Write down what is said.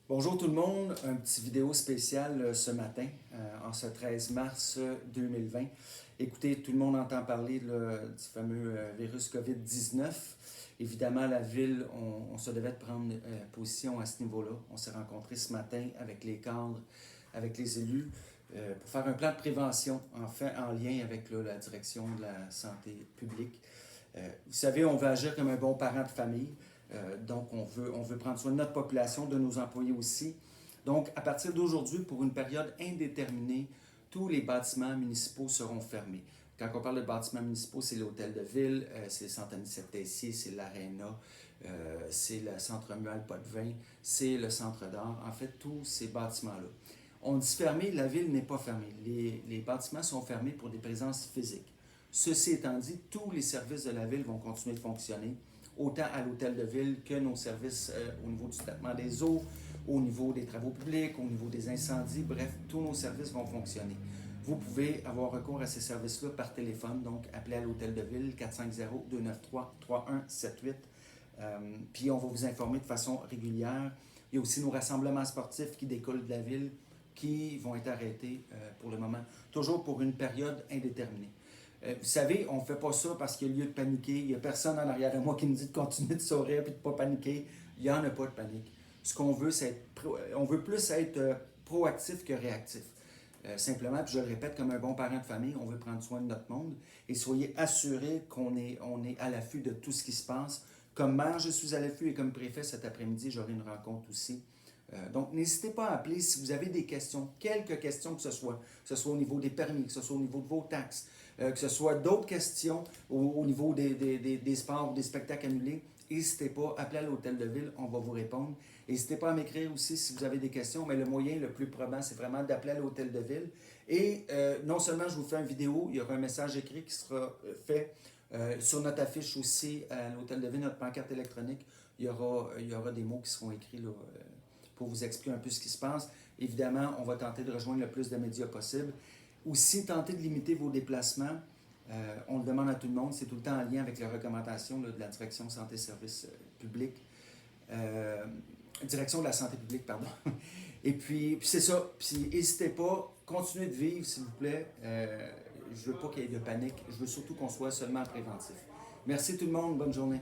Bonjour tout le monde, un petit vidéo spécial ce matin, en ce 13 mars 2020. Écoutez, tout le monde entend parler du fameux virus COVID-19. Évidemment, la ville, on se devait de prendre position à ce niveau-là. On s'est rencontrés ce matin avec les cadres, avec les élus, pour faire un plan de prévention, en fait, en lien avec la direction de la santé publique. Vous savez, on veut agir comme un bon parent de famille. Donc, on veut prendre soin de notre population, de nos employés aussi. Donc, à partir d'aujourd'hui, pour une période indéterminée, tous les bâtiments municipaux seront fermés. Quand on parle de bâtiments municipaux, c'est l'hôtel de ville, c'est le centre Anicet-Tessier, c'est l'aréna, c'est le centre Romuald Potvin, c'est le centre d'art. En fait, tous ces bâtiments-là. On dit fermé, la ville n'est pas fermée. Les bâtiments sont fermés pour des présences physiques. Ceci étant dit, tous les services de la ville vont continuer de fonctionner, autant à l'hôtel de ville que nos services au niveau du traitement des eaux, au niveau des travaux publics, au niveau des incendies, bref, tous nos services vont fonctionner. Vous pouvez avoir recours à ces services-là par téléphone, donc appelez à l'hôtel de ville 450-293-3178. Puis on va vous informer de façon régulière. Il y a aussi nos rassemblements sportifs qui découlent de la ville qui vont être arrêtés pour le moment, toujours pour une période indéterminée. Vous savez, on ne fait pas ça parce qu'il y a lieu de paniquer. Il n'y a personne en arrière de moi qui me dit de continuer de sourire et de ne pas paniquer. Il n'y en a pas de panique. Ce qu'on veut, c'est on veut plus être proactif que réactif. Simplement, puis je le répète, comme un bon parent de famille, on veut prendre soin de notre monde et soyez assurés qu'on est à l'affût de tout ce qui se passe. Comme maire, je suis à l'affût et comme préfet cet après-midi, j'aurai une rencontre aussi. Donc, n'hésitez pas à appeler si vous avez des questions, quelques questions que ce soit au niveau des permis, que ce soit au niveau de vos taxes, que ce soit d'autres questions au niveau des sports ou des spectacles annulés. N'hésitez pas, appelez à l'hôtel de ville, on va vous répondre. N'hésitez pas à m'écrire aussi si vous avez des questions, mais le moyen le plus probant, c'est vraiment d'appeler à l'hôtel de ville. Et non seulement je vous fais une vidéo, il y aura un message écrit qui sera fait sur notre affiche aussi à l'hôtel de ville, notre pancarte électronique. Il y aura des mots qui seront écrits là, pour vous expliquer un peu ce qui se passe. Évidemment, on va tenter de rejoindre le plus de médias possible. Aussi, tenter de limiter vos déplacements. On le demande à tout le monde. C'est tout le temps en lien avec les recommandations de la Direction Santé Services publics. Direction de la santé publique, pardon. Et puis c'est ça. Puis n'hésitez pas, continuez de vivre, s'il vous plaît. Je veux pas qu'il y ait de panique. Je veux surtout qu'on soit seulement préventif. Merci tout le monde. Bonne journée.